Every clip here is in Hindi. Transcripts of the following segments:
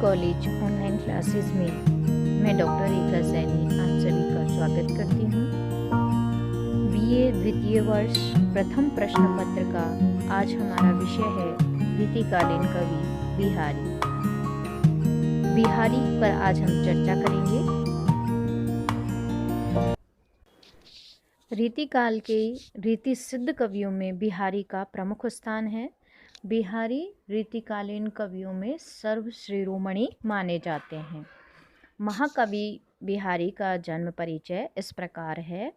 कॉलेज ऑनलाइन क्लासेस में मैं डॉक्टर रेखा सैनी आप सभी का स्वागत करती हूँ। बीए द्वितीय वर्ष प्रथम प्रश्न पत्र का आज हमारा विषय है रीतिकालीन कवि बिहारी। बिहारी पर आज हम चर्चा करेंगे। रीतिकाल के रीति सिद्ध कवियों में बिहारी का प्रमुख स्थान है। बिहारी रीतिकालीन कवियों में सर्वश्रेरोमणि माने जाते हैं। महाकवि बिहारी का जन्म परिचय इस प्रकार है।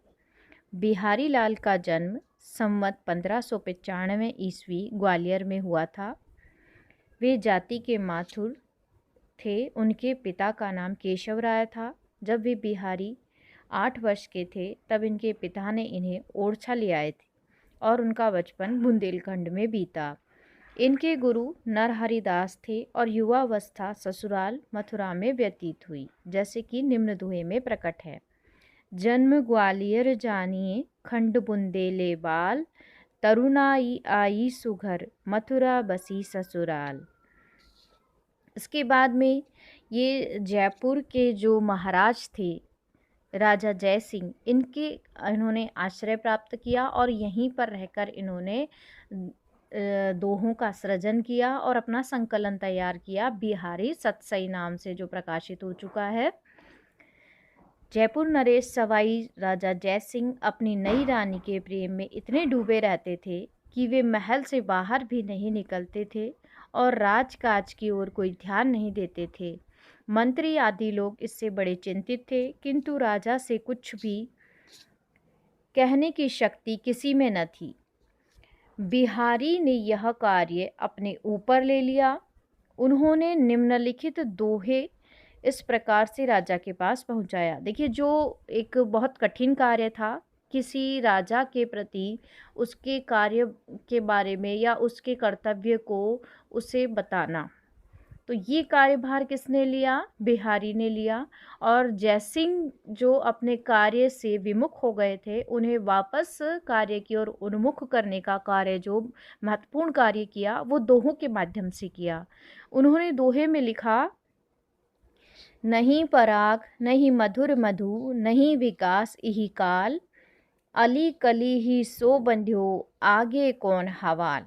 बिहारी लाल का जन्म संवत 1595 ईस्वी ग्वालियर में हुआ था। वे जाति के माथुर थे। उनके पिता का नाम केशव राय था। जब वे बिहारी 8 वर्ष के थे तब इनके पिता ने इन्हें ओरछा ले आए थे और उनका बचपन बुंदेलखंड में बीता। इनके गुरु नरहरिदास थे और युवावस्था ससुराल मथुरा में व्यतीत हुई, जैसे कि निम्न दोहे में प्रकट है। जन्म ग्वालियर जानिए खंड बुंदेले बाल, तरुणाई आई सुघर मथुरा बसी ससुराल। इसके बाद में ये जयपुर के जो महाराज थे राजा जय सिंह, इन्होंने आश्रय प्राप्त किया और यहीं पर रहकर इन्होंने दोहों का सृजन किया और अपना संकलन तैयार किया बिहारी सतसई नाम से, जो प्रकाशित हो चुका है। जयपुर नरेश सवाई राजा जय सिंह अपनी नई रानी के प्रेम में इतने डूबे रहते थे कि वे महल से बाहर भी नहीं निकलते थे और राजकाज की ओर कोई ध्यान नहीं देते थे। मंत्री आदि लोग इससे बड़े चिंतित थे, किंतु राजा से कुछ भी कहने की शक्ति किसी में न थी। बिहारी ने यह कार्य अपने ऊपर ले लिया। उन्होंने निम्नलिखित दोहे इस प्रकार से राजा के पास पहुंचाया। देखिए, जो एक बहुत कठिन कार्य था, किसी राजा के प्रति उसके कार्य के बारे में या उसके कर्तव्य को उसे बताना, तो ये कार्यभार किसने लिया? बिहारी ने लिया। और जयसिंह जो अपने कार्य से विमुख हो गए थे, उन्हें वापस कार्य की ओर उन्मुख करने का कार्य, जो महत्वपूर्ण कार्य किया, वो दोहों के माध्यम से किया। उन्होंने दोहे में लिखा, नहीं पराग नहीं मधुर मधु, नहीं विकास इही काल, अली कली ही सो बंध्यो आगे कौन हवाल।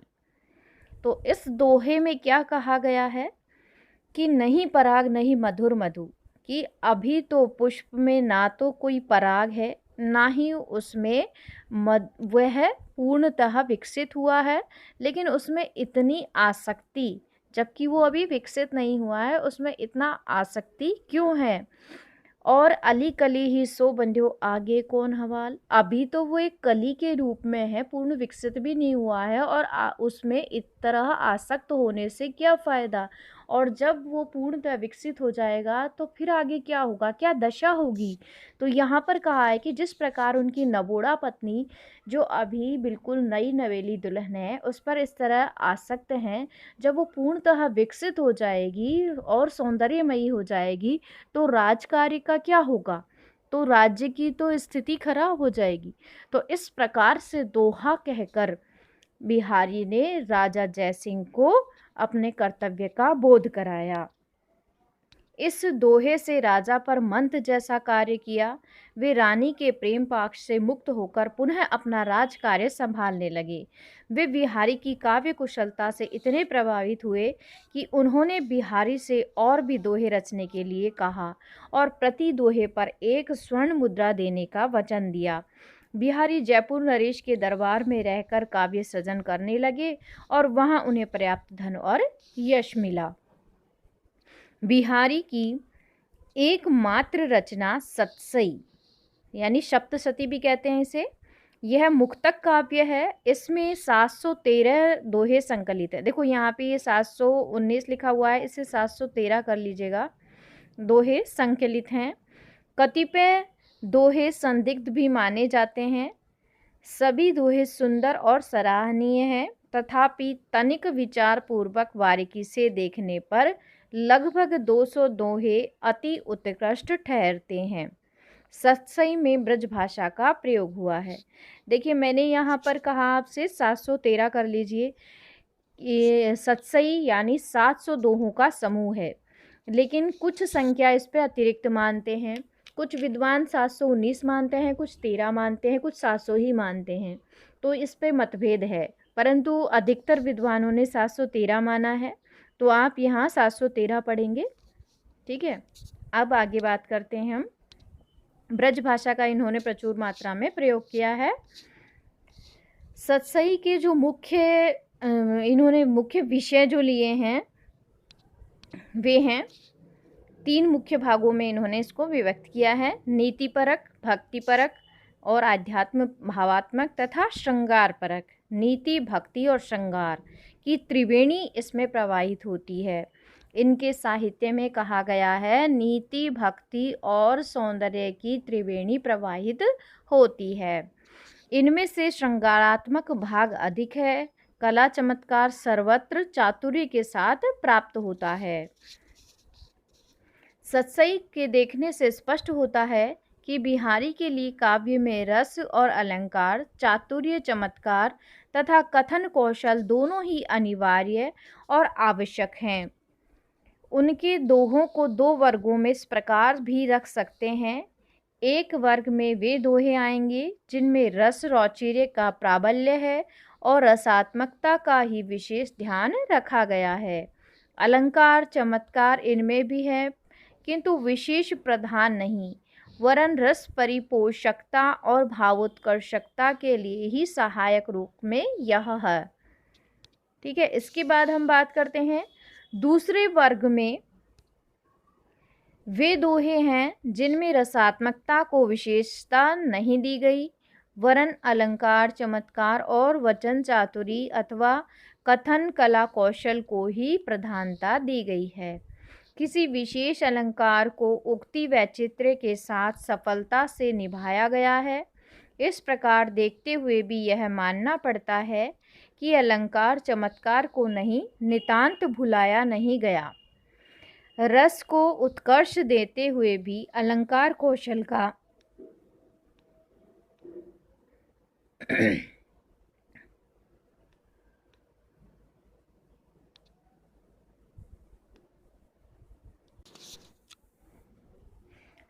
तो इस दोहे में क्या कहा गया है कि नहीं पराग नहीं मधुर मधु, कि अभी तो पुष्प में ना तो कोई पराग है, ना ही उसमें वह पूर्णतः विकसित हुआ है, लेकिन उसमें इतनी आसक्ति, जबकि वो अभी विकसित नहीं हुआ है, उसमें इतना आसक्ति क्यों है? और अली कली ही सो बंध्यो आगे कौन हवाल, अभी तो वो एक कली के रूप में है, पूर्ण विकसित भी नहीं हुआ है, और उसमें इस तरह आसक्त होने से क्या फ़ायदा? और जब वो पूर्णतः विकसित हो जाएगा तो फिर आगे क्या होगा, क्या दशा होगी? तो यहाँ पर कहा है कि जिस प्रकार उनकी नबोड़ा पत्नी, जो अभी बिल्कुल नई नवेली दुल्हन है, उस पर इस तरह आसक्त हैं, जब वो पूर्णतः विकसित हो जाएगी और सौंदर्यमयी हो जाएगी तो राजकार्य का क्या होगा? तो राज्य की तो स्थिति खराब हो जाएगी। तो इस प्रकार से दोहा कहकर बिहारी ने राजा जयसिंह को अपने कर्तव्य का बोध कराया। इस दोहे से राजा पर मंत्र जैसा कार्य किया। वे रानी के प्रेम पाश से मुक्त होकर पुनः अपना राज कार्य संभालने लगे। वे बिहारी की काव्य कुशलता से इतने प्रभावित हुए कि उन्होंने बिहारी से और भी दोहे रचने के लिए कहा और प्रति दोहे पर 1 स्वर्ण मुद्रा देने का वचन दिया। बिहारी जयपुर नरेश के दरबार में रहकर काव्य सृजन करने लगे और वहां उन्हें पर्याप्त धन और यश मिला। बिहारी की एकमात्र रचना सतसई, यानी सप्तशती भी कहते हैं इसे, यह मुक्तक काव्य है। इसमें 713 दोहे संकलित है। देखो यहाँ पे ये 719 लिखा हुआ है, इसे 713 कर लीजिएगा। दोहे संकलित हैं। कतिपय दोहे संदिग्ध भी माने जाते हैं। सभी दोहे सुंदर और सराहनीय हैं, तथापि तनिक विचार पूर्वक बारीकी से देखने पर लगभग 200 दोहे अति उत्कृष्ट ठहरते हैं। सतसई में ब्रज भाषा का प्रयोग हुआ है। देखिए, मैंने यहाँ पर कहा आपसे 713 कर लीजिए। ये सतसई यानी 700 दोहों का समूह है। लेकिन कुछ संख्या इस पे अतिरिक्त मानते हैं। कुछ विद्वान 719 मानते हैं, कुछ 13 मानते हैं, कुछ 700 ही मानते हैं। तो इस पे मतभेद है, परंतु अधिकतर विद्वानों ने 713 माना है। तो आप यहाँ 713 पढ़ेंगे। ठीक है, अब आगे बात करते हैं हम। ब्रज भाषा का इन्होंने प्रचुर मात्रा में प्रयोग किया है। सतसई के जो इन्होंने मुख्य विषय जो लिए हैं वे हैं 3 मुख्य भागों में इन्होंने इसको विभक्त किया है। नीतिपरक, भक्तिपरक और आध्यात्म भावात्मक तथा श्रृंगार परक। नीति, भक्ति और श्रृंगार की त्रिवेणी इसमें प्रवाहित होती है। इनके साहित्य में कहा गया है नीति, भक्ति और सौंदर्य की त्रिवेणी प्रवाहित होती है। इनमें से श्रृंगारात्मक भाग अधिक है। कला चमत्कार सर्वत्र चातुर्य के साथ प्राप्त होता है। सतसई के देखने से स्पष्ट होता है कि बिहारी के लिए काव्य में रस और अलंकार, चातुर्य, चमत्कार तथा कथन कौशल दोनों ही अनिवार्य और आवश्यक हैं। उनके दोहों को 2 वर्गों में इस प्रकार भी रख सकते हैं। एक वर्ग में वे दोहे आएंगे जिनमें रस रौचिर्य का प्राबल्य है और रसात्मकता का ही विशेष ध्यान रखा गया है। अलंकार, चमत्कार इनमें भी है, किंतु विशेष प्रधान नहीं, वरन रस परिपोषकता और भावोत्कर्षकता के लिए ही सहायक रूप में यह है। ठीक है, इसके बाद हम बात करते हैं दूसरे वर्ग में वे दोहे हैं जिनमें रसात्मकता को विशेषता नहीं दी गई, वरन अलंकार, चमत्कार और वचन चातुरी अथवा कथन कला कौशल को ही प्रधानता दी गई है। किसी विशेष अलंकार को उक्ति वैचित्र्य के साथ सफलता से निभाया गया है। इस प्रकार देखते हुए भी यह मानना पड़ता है कि अलंकार चमत्कार को नहीं, नितांत भुलाया नहीं गया। रस को उत्कर्ष देते हुए भी अलंकार कौशल का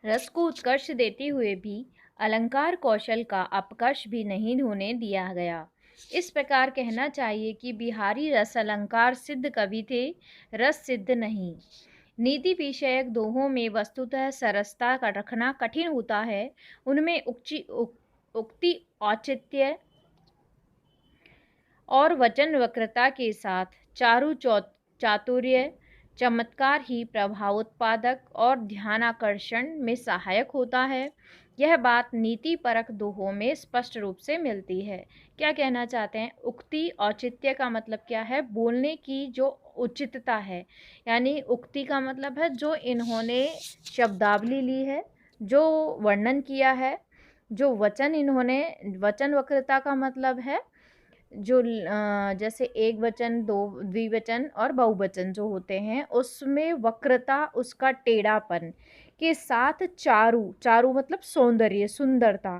रस को उत्कर्ष देते हुए भी अलंकार कौशल का अपकर्ष भी नहीं होने दिया गया। इस प्रकार कहना चाहिए कि बिहारी रस अलंकार सिद्ध कवि थे, रस सिद्ध नहीं। नीति विषयक दोहों में वस्तुतः सरसता का रखना कठिन होता है। उनमें उक्ति औचित्य और वचन वक्रता के साथ चातुर्य, चमत्कार ही प्रभावोत्पादक और ध्यानाकर्षण में सहायक होता है। यह बात नीति परक दोहों में स्पष्ट रूप से मिलती है। क्या कहना चाहते हैं? उक्ति औचित्य का मतलब क्या है? बोलने की जो उचितता है, यानी उक्ति का मतलब है जो इन्होंने शब्दावली ली है, जो वर्णन किया है। जो वचन इन्होंने, वचन वक्रता का मतलब है जो जैसे एक वचन, दो द्विवचन और बहुवचन जो होते हैं उसमें वक्रता, उसका टेढ़ापन के साथ चारु मतलब सौंदर्य, सुंदरता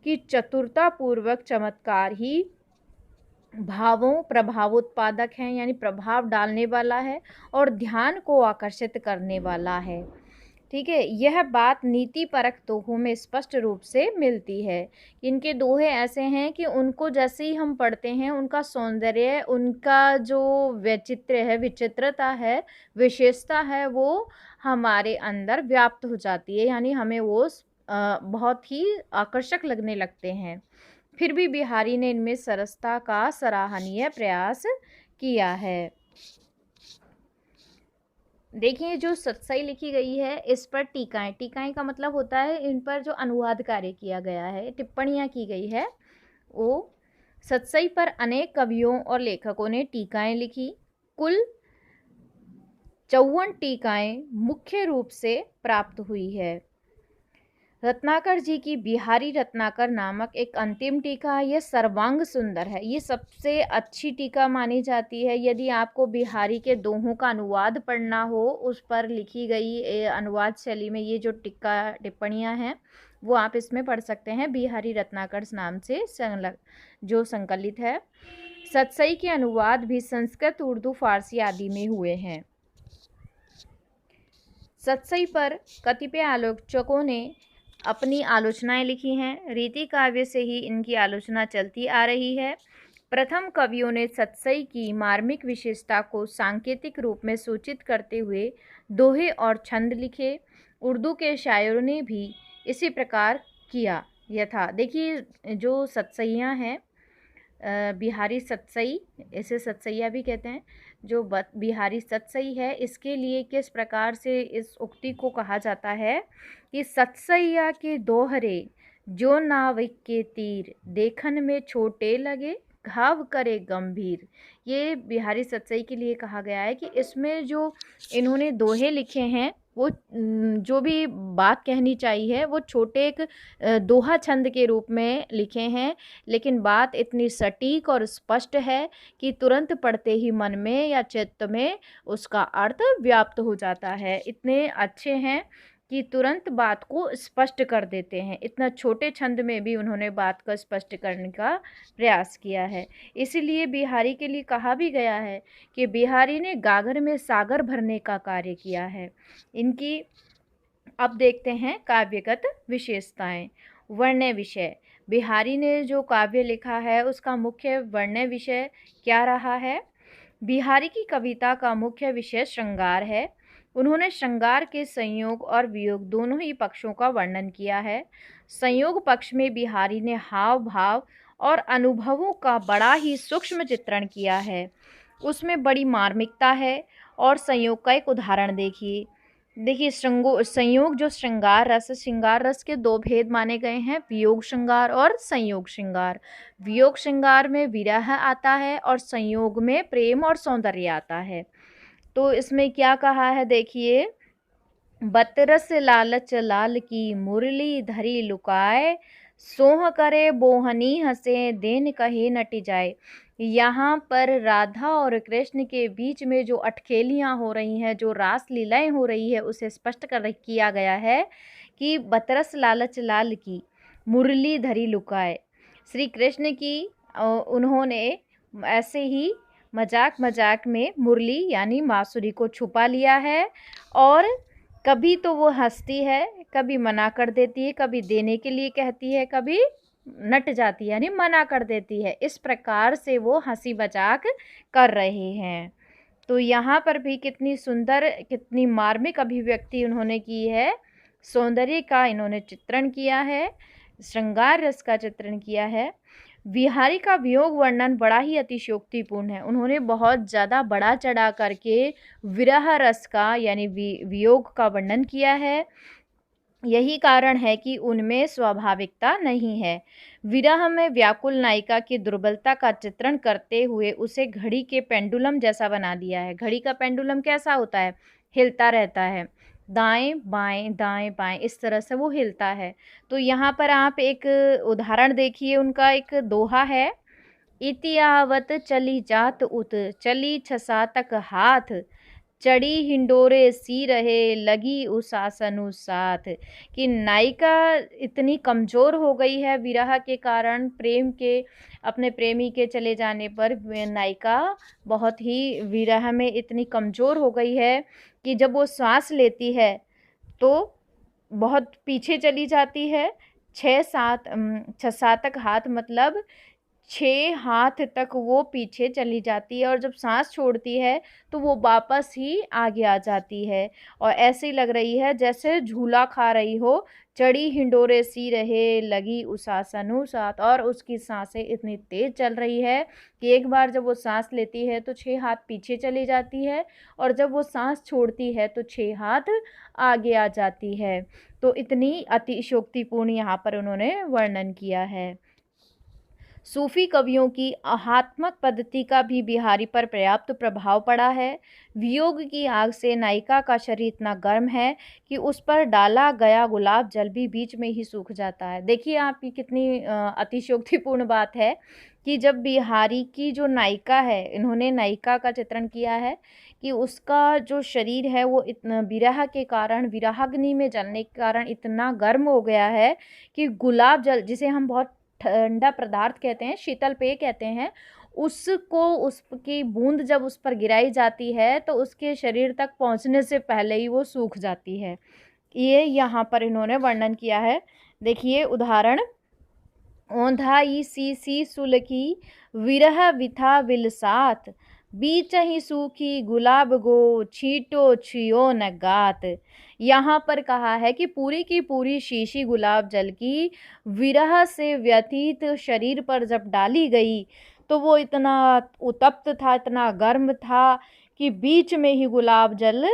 की चतुरता पूर्वक चमत्कार ही भावों प्रभावोत्पादक है, यानी प्रभाव डालने वाला है और ध्यान को आकर्षित करने वाला है। ठीक है, यह बात नीति परक दोहों में स्पष्ट रूप से मिलती है। इनके दोहे ऐसे हैं कि उनको जैसे ही हम पढ़ते हैं उनका सौंदर्य, उनका जो वैचित्र्य है, विचित्रता है, विशेषता है, वो हमारे अंदर व्याप्त हो जाती है, यानी हमें वो बहुत ही आकर्षक लगने लगते हैं। फिर भी बिहारी ने इनमें सरसता का सराहनीय प्रयास किया है। देखिए, जो सतसई लिखी गई है इस पर टीकाएं का मतलब होता है इन पर जो अनुवाद कार्य किया गया है, टिप्पणियां की गई है। वो सतसई पर अनेक कवियों और लेखकों ने टीकाएं लिखी। कुल 54 टीकाएं मुख्य रूप से प्राप्त हुई है। रत्नाकर जी की बिहारी रत्नाकर नामक एक अंतिम टीका है। यह सर्वांग सुंदर है, ये सबसे अच्छी टीका मानी जाती है। यदि आपको बिहारी के दोहों का अनुवाद पढ़ना हो, उस पर लिखी गई अनुवाद शैली में ये जो टिप्पणियां हैं वो आप इसमें पढ़ सकते हैं। बिहारी रत्नाकर नाम से जो संकलित है। सतसई के अनुवाद भी संस्कृत, उर्दू, फारसी आदि में हुए हैं। सतसई पर कतिपय आलोचकों ने अपनी आलोचनाएं लिखी हैं। रीति काव्य से ही इनकी आलोचना चलती आ रही है। प्रथम कवियों ने सतसई की मार्मिक विशेषता को सांकेतिक रूप में सूचित करते हुए दोहे और छंद लिखे। उर्दू के शायरों ने भी इसी प्रकार किया। यथा देखिए जो सतसइयाँ हैं, बिहारी सतसई, इसे सतसैया भी कहते हैं, जो बिहारी सतसई है, इसके लिए किस प्रकार से इस उक्ति को कहा जाता है कि सतसैया के दोहरे जो नाविक के तीर देखन में छोटे लगे घाव करे गंभीर। ये बिहारी सतसई के लिए कहा गया है कि इसमें जो इन्होंने दोहे लिखे हैं वो जो भी बात कहनी चाहिए वो छोटे एक दोहा छंद के रूप में लिखे हैं, लेकिन बात इतनी सटीक और स्पष्ट है कि तुरंत पढ़ते ही मन में या चित्त में उसका अर्थ व्याप्त हो जाता है। इतने अच्छे हैं कि तुरंत बात को स्पष्ट कर देते हैं। इतना छोटे छंद में भी उन्होंने बात को स्पष्ट करने का प्रयास किया है। इसीलिए बिहारी के लिए कहा भी गया है कि बिहारी ने गागर में सागर भरने का कार्य किया है। इनकी अब देखते हैं काव्यगत विशेषताएं। वर्ण्य विषय, बिहारी ने जो काव्य लिखा है उसका मुख्य वर्ण्य विषय क्या रहा है? बिहारी की कविता का मुख्य विषय श्रृंगार है। उन्होंने श्रृंगार के संयोग और वियोग दोनों ही पक्षों का वर्णन किया है। संयोग पक्ष में बिहारी ने हाव भाव और अनुभवों का बड़ा ही सूक्ष्म चित्रण किया है, उसमें बड़ी मार्मिकता है। और संयोग का एक उदाहरण देखिए संयोग जो श्रृंगार रस के दो भेद माने गए हैं, वियोग श्रृंगार और संयोग श्रृंगार। वियोग श्रृंगार में विरह आता है और संयोग में प्रेम और सौंदर्य आता है। तो इसमें क्या कहा है देखिए, बतरस लालच लाल की मुरली धरी लुकाए, सोह करे बोहनी हंसे देन कहे नट जाए। यहाँ पर राधा और कृष्ण के बीच में जो अटखेलियाँ हो रही हैं, जो रास लीलाएं हो रही है, उसे स्पष्ट किया गया है कि बतरस लालच लाल की मुरली धरी लुकाए। श्री कृष्ण की उन्होंने ऐसे ही मजाक मजाक में मुरली यानी बांसुरी को छुपा लिया है, और कभी तो वो हंसती है, कभी मना कर देती है, कभी देने के लिए कहती है, कभी नट जाती है यानी मना कर देती है। इस प्रकार से वो हंसी मजाक कर रहे हैं। तो यहाँ पर भी कितनी सुंदर, कितनी मार्मिक अभिव्यक्ति उन्होंने की है। सौंदर्य का इन्होंने चित्रण किया है, श्रृंगार रस का चित्रण किया है। बिहारी का वियोग वर्णन बड़ा ही अतिशयोक्तिपूर्ण है। उन्होंने बहुत ज़्यादा बड़ा चढ़ा करके विरह रस का यानी वियोग का वर्णन किया है। यही कारण है कि उनमें स्वाभाविकता नहीं है। विरह में व्याकुल नायिका की दुर्बलता का चित्रण करते हुए उसे घड़ी के पेंडुलम जैसा बना दिया है। घड़ी का पेंडुलम कैसा होता है? हिलता रहता है, दाएं बाएं इस तरह से वो हिलता है। तो यहाँ पर आप एक उदाहरण देखिए, उनका एक दोहा है, इतियावत चली जात उत चली छसातक हाथ, चढ़ी हिंडोरे सी रहे लगी उस आसनु साथ। कि नायिका इतनी कमज़ोर हो गई है विरह के कारण, प्रेम के अपने प्रेमी के चले जाने पर नायिका बहुत ही विरह में इतनी कमज़ोर हो गई है कि जब वो सांस लेती है तो बहुत पीछे चली जाती है। 6 तक हाथ मतलब 6 हाथ तक वो पीछे चली जाती है, और जब सांस छोड़ती है तो वो वापस ही आगे आ जाती है, और ऐसी लग रही है जैसे झूला खा रही हो। चढ़ी हिंडोरे सी रहे लगी उस आसनु साथ, और उसकी सांसें इतनी तेज चल रही है कि एक बार जब वो सांस लेती है तो 6 हाथ पीछे चली जाती है, और जब वो सांस छोड़ती है तो 6 हाथ आगे आ जाती है। तो इतनी अतिशयोक्तिपूर्ण यहाँ पर उन्होंने वर्णन किया है। सूफी कवियों की आहात्मक पद्धति का भी बिहारी पर पर्याप्त प्रभाव पड़ा है। वियोग की आग से नायिका का शरीर इतना गर्म है कि उस पर डाला गया गुलाब जल भी बीच में ही सूख जाता है। देखिए आपकी कितनी अतिशयोक्तिपूर्ण बात है कि जब बिहारी की जो नायिका है, इन्होंने नायिका का चित्रण किया है कि उसका जो शरीर है वो इतना विरह के कारण, विरहाग्नि में जलने के कारण इतना गर्म हो गया है कि गुलाब जल, जिसे हम बहुत ठंडा पदार्थ कहते हैं, शीतल पेय कहते हैं, उसको उसकी बूंद जब उस पर गिराई जाती है तो उसके शरीर तक पहुंचने से पहले ही वो सूख जाती है। ये यहाँ पर इन्होंने वर्णन किया है। देखिए उदाहरण, ओंधाई सी सुलकी विरह विथा विलसात, बीचहि सूखी गुलाब गो छीटो छियो न गात। यहाँ पर कहा है कि पूरी की पूरी शीशी गुलाब जल की विरह से व्यथित शरीर पर जब डाली गई तो वो इतना उत्तप्त था, इतना गर्म था कि बीच में ही गुलाब जल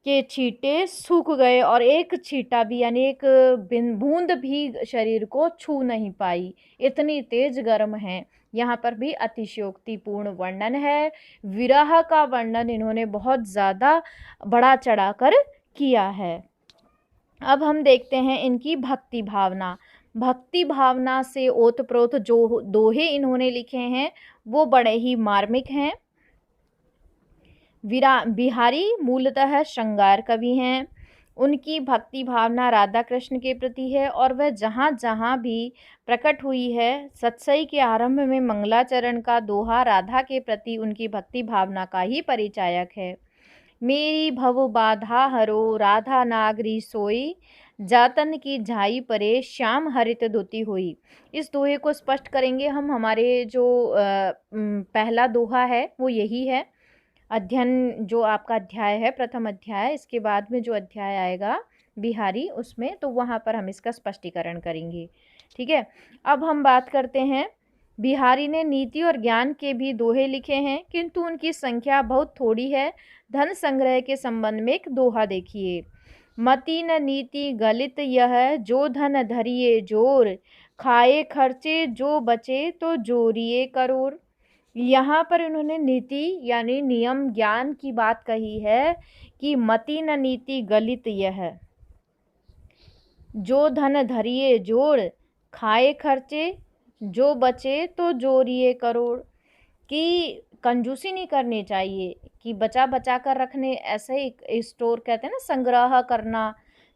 के छींटे सूख गए और एक छींटा भी यानी एक बूंद भी शरीर को छू नहीं पाई, इतनी तेज गर्म है। यहाँ पर भी अतिशयोक्तिपूर्ण वर्णन है। विरह का वर्णन इन्होंने बहुत ज़्यादा बढ़ा चढ़ाकर किया है। अब हम देखते हैं इनकी भक्ति भावना। भक्ति भावना से ओतप्रोत जो दोहे इन्होंने लिखे हैं वो बड़े ही मार्मिक हैं। बिहारी मूलतः श्रृंगार कवि हैं। उनकी भक्ति भावना राधा कृष्ण के प्रति है और वह जहाँ जहाँ भी प्रकट हुई है। सत्सई के आरंभ में मंगलाचरण का दोहा राधा के प्रति उनकी भक्ति भावना का ही परिचायक है। मेरी भव बाधा हरो राधा नागरी सोई, जातन की झाई परे श्याम हरित धुति हुई। इस दोहे को स्पष्ट करेंगे हम। हमारे जो पहला दोहा है वो यही है। अध्ययन जो आपका अध्याय है, प्रथम अध्याय, इसके बाद में जो अध्याय आएगा बिहारी, उसमें तो वहाँ पर हम इसका स्पष्टीकरण करेंगे। ठीक है, अब हम बात करते हैं। बिहारी ने नीति और ज्ञान के भी दोहे लिखे हैं, किंतु उनकी संख्या बहुत थोड़ी है। धन संग्रह के संबंध में एक दोहा देखिए। मति न नीति गलित यह, जो धन धरिए जोर, खाए खर्चे जो बचे तो जोरिए करोड़। यहाँ पर उन्होंने नीति यानी नियम ज्ञान की बात कही है कि मति न नीति गलित यह, जो धन धरिए जोड़, खाए खर्चे जो बचे तो जोरिए करोड़। कि कंजूसी नहीं करनी चाहिए, कि बचा बचा कर रखने, ऐसे ही स्टोर कहते हैं ना, संग्रह करना,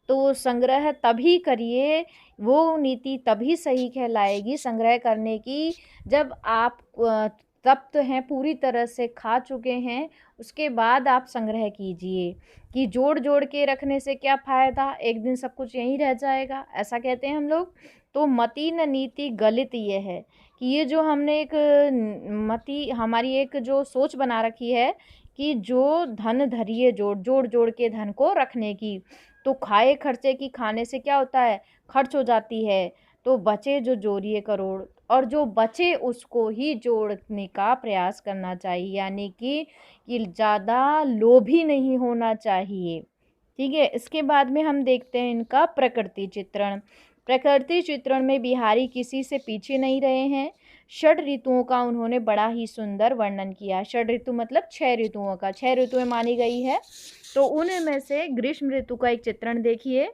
तो संग्रह तभी करिए, वो नीति तभी सही कहलाएगी संग्रह करने की जब आप तप्त हैं, पूरी तरह से खा चुके हैं, उसके बाद आप संग्रह कीजिए। कि जोड़ जोड़ के रखने से क्या फ़ायदा, एक दिन सब कुछ यहीं रह जाएगा, ऐसा कहते हैं हम लोग। तो मति न नीति गलित ये है कि ये जो हमने एक मति, हमारी एक जो सोच बना रखी है कि जो धन धरिए जोड़, जोड़ जोड़ के धन को रखने की, तो खाए खर्चे की, खाने से क्या होता है, खर्च हो जाती है, तो बचे जो जोड़िए करोड़, और जो बचे उसको ही जोड़ने का प्रयास करना चाहिए, यानी कि ज़्यादा लोभी नहीं होना चाहिए। ठीक है, इसके बाद में हम देखते हैं इनका प्रकृति चित्रण। प्रकृति चित्रण में बिहारी किसी से पीछे नहीं रहे हैं। षड ऋतुओं का उन्होंने बड़ा ही सुंदर वर्णन किया। षड ऋतु मतलब 6 ऋतुओं का, 6 ऋतुएं मानी गई है, तो उनमें से ग्रीष्म ऋतु का एक चित्रण देखिए।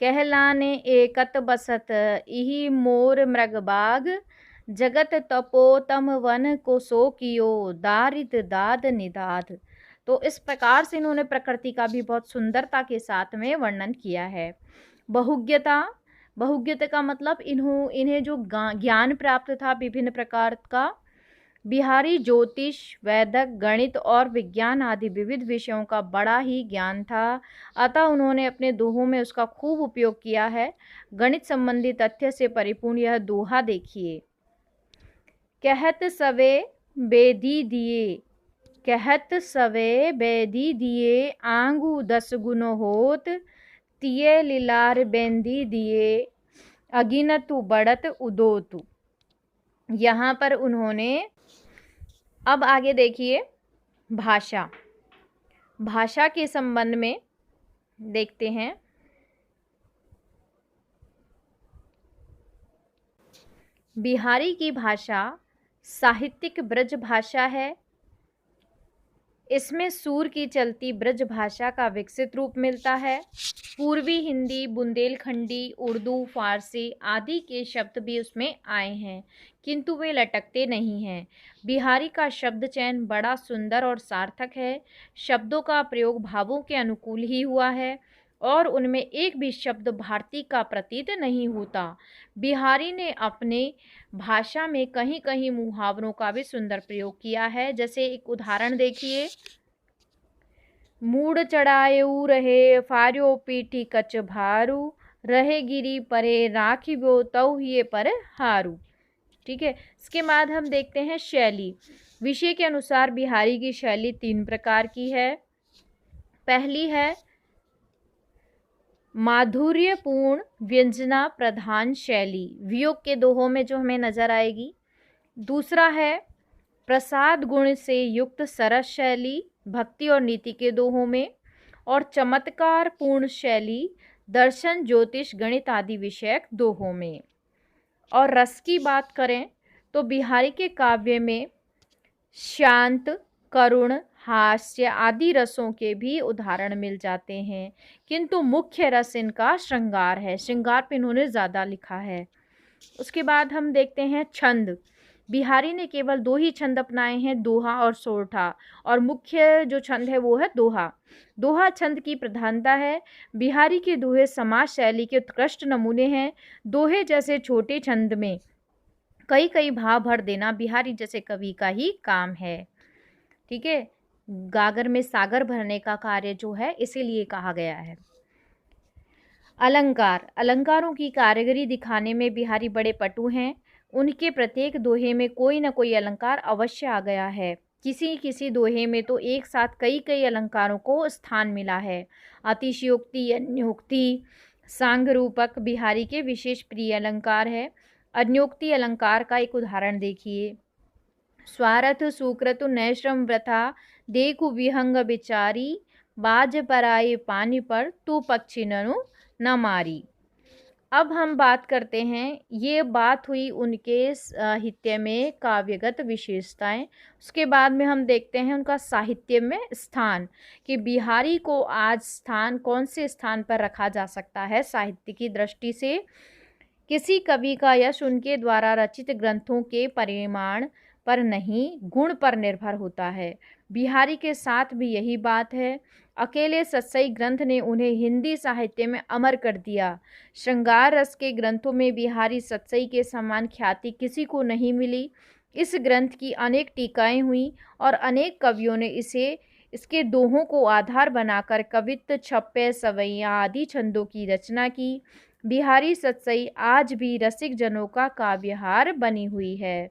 कहलाने एकत बसत इही मोर मृगबाग, जगत तपोतम वन को सो कियो, दारिद दाद निदाद। तो इस प्रकार से इन्होंने प्रकृति का भी बहुत सुंदरता के साथ में वर्णन किया है। बहुज्ञता, बहुज्ञता का मतलब इन्हें जो ज्ञान प्राप्त था विभिन्न प्रकार का। बिहारी ज्योतिष, वैदिक, गणित और विज्ञान आदि विविध विषयों का बड़ा ही ज्ञान था, अतः उन्होंने अपने दोहों में उसका खूब उपयोग किया है। गणित संबंधी तथ्य से परिपूर्ण यह दोहा देखिए। कहत सवे बेदी दिए, कहत सवे बेदी दिए, आंगू 10 गुनो होत, तिये लिलार बेंदी दिए, अगिनतु बढ़त उदोतु। यहाँ पर उन्होंने, अब आगे देखिए भाषा, भाषा के संबंध में देखते हैं। बिहारी की भाषा साहित्यिक ब्रज भाषा है। इसमें सूर की चलती ब्रज भाषा का विकसित रूप मिलता है। पूर्वी हिंदी, बुंदेलखंडी, उर्दू, फारसी आदि के शब्द भी उसमें आए हैं, किंतु वे लटकते नहीं हैं। बिहारी का शब्द चयन बड़ा सुंदर और सार्थक है। शब्दों का प्रयोग भावों के अनुकूल ही हुआ है और उनमें एक भी शब्द भारती का प्रतीत नहीं होता। बिहारी ने अपने भाषा में कहीं कहीं मुहावरों का भी सुंदर प्रयोग किया है। जैसे एक उदाहरण देखिए, मूड चढ़ाएऊ रहे फार्यो पीठी कच भारू, रहे गिरी परे राखिबो तऊ हिये पर हारू। ठीक है। इसके बाद हम देखते हैं शैली। विषय के अनुसार बिहारी की शैली 3 प्रकार की है। पहली है माधुर्यपूर्ण व्यंजना प्रधान शैली, वियोग के दोहों में जो हमें नजर आएगी। दूसरा है प्रसाद गुण से युक्त सरस शैली, भक्ति और नीति के दोहों में। और चमत्कार पूर्ण शैली, दर्शन ज्योतिष गणित आदि विषयक दोहों में। और रस की बात करें तो बिहारी के काव्य में शांत, करुण, हास्य आदि रसों के भी उदाहरण मिल जाते हैं, किंतु मुख्य रस इनका श्रृंगार है। श्रृंगार पे इन्होंने ज़्यादा लिखा है। उसके बाद हम देखते हैं छंद। बिहारी ने केवल 2 ही छंद अपनाए हैं, दोहा और सोरठा, और मुख्य जो छंद है वो है दोहा। दोहा छंद की प्रधानता है। बिहारी के दोहे समाज शैली के उत्कृष्ट नमूने हैं। दोहे जैसे छोटे छंद में कई कई भाव भर देना बिहारी जैसे कवि का ही काम है। ठीक है। गागर में सागर भरने का कार्य जो है इसीलिए कहा गया है। अलंकार। अलंकारों की कारीगरी दिखाने में बिहारी बड़े पटु हैं। उनके प्रत्येक दोहे में कोई न कोई अलंकार अवश्य आ गया है। किसी किसी दोहे में तो एक साथ कई कई अलंकारों को स्थान मिला है। अतिशयोक्ति, अन्योक्ति, सांग रूपक बिहारी के विशेष प्रिय अलंकार है। अन्योक्ति अलंकार का एक उदाहरण देखिए, स्वार्थ सुकृतु नैश्रम व्रथा, देखु विहंग बिचारी, बाज पराये पानी पर तू पक्षी ननु न मारी। अब हम बात करते हैं, ये बात हुई उनके साहित्य में काव्यगत विशेषताएं। उसके बाद में हम देखते हैं उनका साहित्य में स्थान, कि बिहारी को आज स्थान कौन से स्थान पर रखा जा सकता है साहित्य की दृष्टि से। किसी कवि का यश उनके द्वारा रचित ग्रंथों के परिमाण पर नहीं, गुण पर निर्भर होता है। बिहारी के साथ भी यही बात है। अकेले सत्सई ग्रंथ ने उन्हें हिंदी साहित्य में अमर कर दिया। श्रृंगार रस के ग्रंथों में बिहारी सत्सई के समान ख्याति किसी को नहीं मिली। इस ग्रंथ की अनेक टीकाएं हुई और अनेक कवियों ने इसके दोहों को आधार बनाकर कवित्त, छप्पे, सवैया आदि छंदों की रचना की। बिहारी सत्सई आज भी रसिक जनों का काव्यहार बनी हुई है।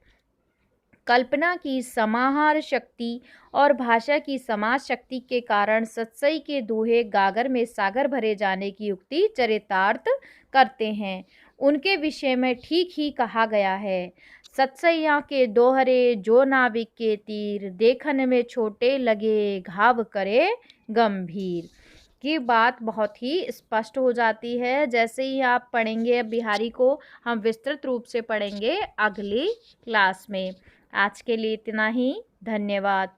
कल्पना की समाहार शक्ति और भाषा की समाज शक्ति के कारण सत्सई के दोहे गागर में सागर भरे जाने की युक्ति चरितार्थ करते हैं। उनके विषय में ठीक ही कहा गया है, सत्सैया के दोहरे जो नाविक के तीर, देखन में छोटे लगे घाव करे गंभीर। की बात बहुत ही स्पष्ट हो जाती है। जैसे ही आप पढ़ेंगे बिहारी को, हम विस्तृत रूप से पढ़ेंगे अगली क्लास में। आज के लिए इतना ही। धन्यवाद।